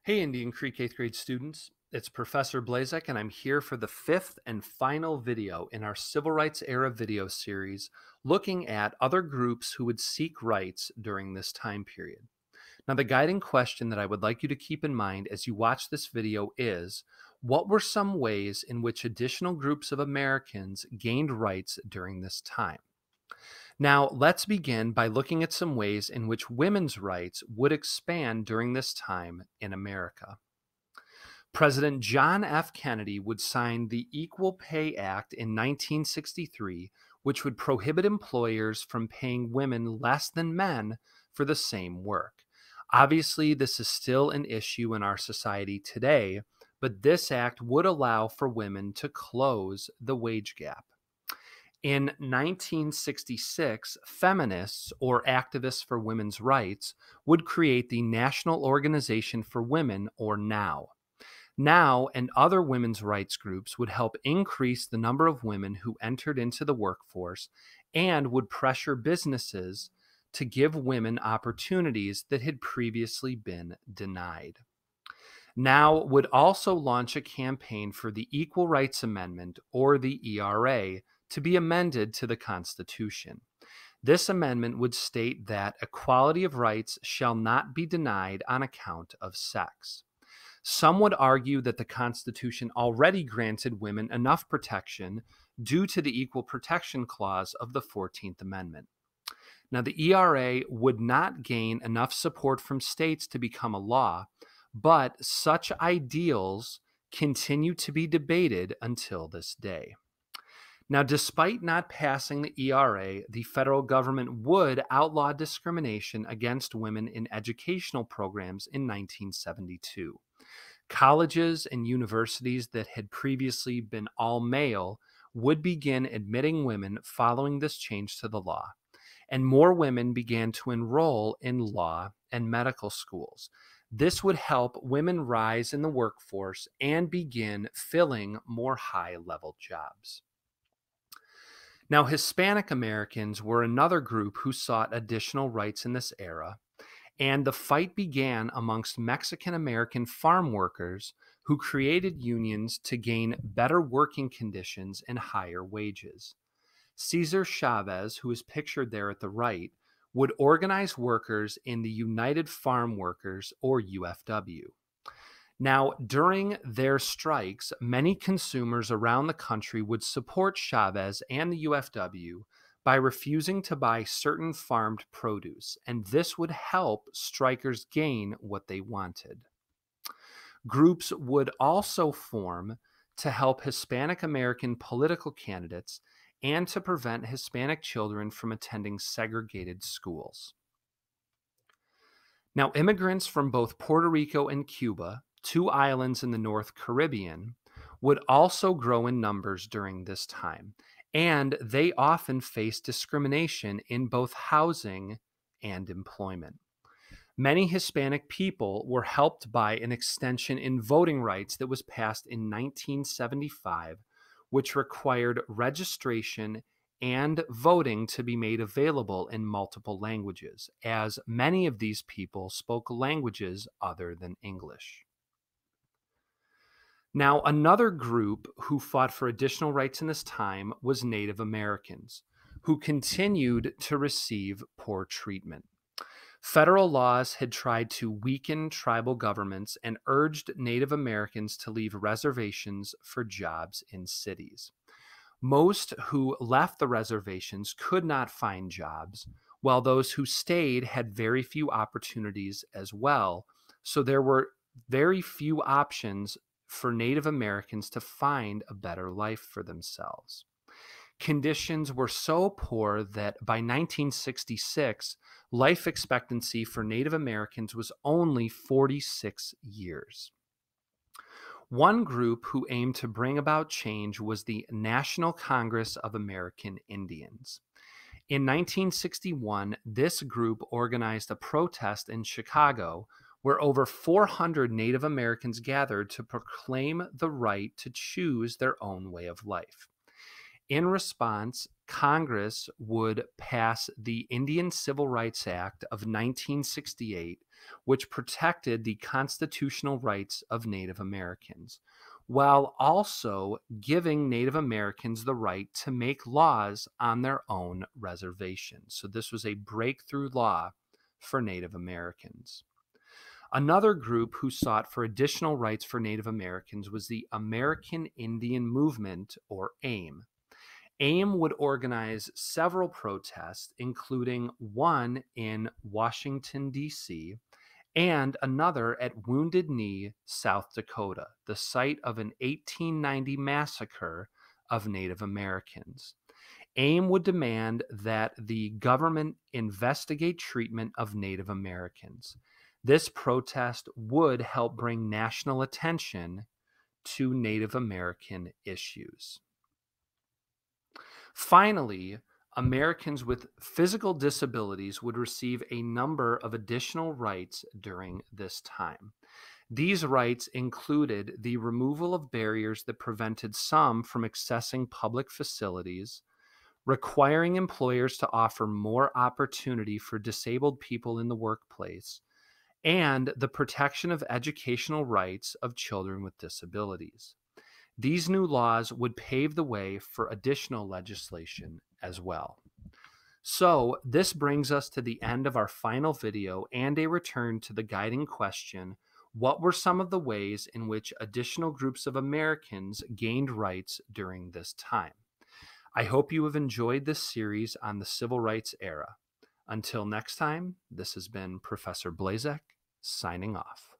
Hey, Indian Creek 8th grade students. It's Professor Blazek, and I'm here for the fifth and final video in our Civil Rights Era video series looking at other groups who would seek rights during this time period. Now, the guiding question that I would like you to keep in mind as you watch this video is, what were some ways in which additional groups of Americans gained rights during this time? Now, let's begin by looking at some ways in which women's rights would expand during this time in America. President John F. Kennedy would sign the Equal Pay Act in 1963, which would prohibit employers from paying women less than men for the same work. Obviously, this is still an issue in our society today, but this act would allow for women to close the wage gap. In 1966, feminists, or activists for women's rights, would create the National Organization for Women, or NOW. NOW and other women's rights groups would help increase the number of women who entered into the workforce and would pressure businesses to give women opportunities that had previously been denied. NOW would also launch a campaign for the Equal Rights Amendment, or the ERA, to be amended to the Constitution. This amendment would state that equality of rights shall not be denied on account of sex. Some would argue that the Constitution already granted women enough protection due to the Equal Protection Clause of the 14th Amendment. Now, the ERA would not gain enough support from states to become a law, but such ideals continue to be debated until this day. Now, despite not passing the ERA, the federal government would outlaw discrimination against women in educational programs in 1972. Colleges and universities that had previously been all male would begin admitting women following this change to the law, and more women began to enroll in law and medical schools. This would help women rise in the workforce and begin filling more high-level jobs. Now, Hispanic Americans were another group who sought additional rights in this era, and the fight began amongst Mexican American farm workers who created unions to gain better working conditions and higher wages. Cesar Chavez, who is pictured there at the right, would organize workers in the United Farm Workers, or UFW. Now, during their strikes, many consumers around the country would support Chavez and the UFW by refusing to buy certain farmed produce, and this would help strikers gain what they wanted. Groups would also form to help Hispanic American political candidates and to prevent Hispanic children from attending segregated schools. Now, immigrants from both Puerto Rico and Cuba, two islands in the North Caribbean, would also grow in numbers during this time, and they often faced discrimination in both housing and employment. Many Hispanic people were helped by an extension in voting rights that was passed in 1975, which required registration and voting to be made available in multiple languages, as many of these people spoke languages other than English. Now, another group who fought for additional rights in this time was Native Americans, who continued to receive poor treatment. Federal laws had tried to weaken tribal governments and urged Native Americans to leave reservations for jobs in cities. Most who left the reservations could not find jobs, while those who stayed had very few opportunities as well, so there were very few options for Native Americans to find a better life for themselves. Conditions were so poor that by 1966, life expectancy for Native Americans was only 46 years. One group who aimed to bring about change was the National Congress of American Indians. In 1961, this group organized a protest in Chicago where over 400 Native Americans gathered to proclaim the right to choose their own way of life. In response, Congress would pass the Indian Civil Rights Act of 1968, which protected the constitutional rights of Native Americans, while also giving Native Americans the right to make laws on their own reservations. So this was a breakthrough law for Native Americans. Another group who sought for additional rights for Native Americans was the American Indian Movement, or AIM. AIM would organize several protests, including one in Washington, D.C., and another at Wounded Knee, South Dakota, the site of an 1890 massacre of Native Americans. AIM would demand that the government investigate treatment of Native Americans. This protest would help bring national attention to Native American issues. Finally, Americans with physical disabilities would receive a number of additional rights during this time. These rights included the removal of barriers that prevented some from accessing public facilities, requiring employers to offer more opportunity for disabled people in the workplace, and the protection of educational rights of children with disabilities. These new laws would pave the way for additional legislation as well. So, this brings us to the end of our final video and a return to the guiding question: what were some of the ways in which additional groups of Americans gained rights during this time? I hope you have enjoyed this series on the Civil Rights era. Until next time, this has been Professor Blazek signing off.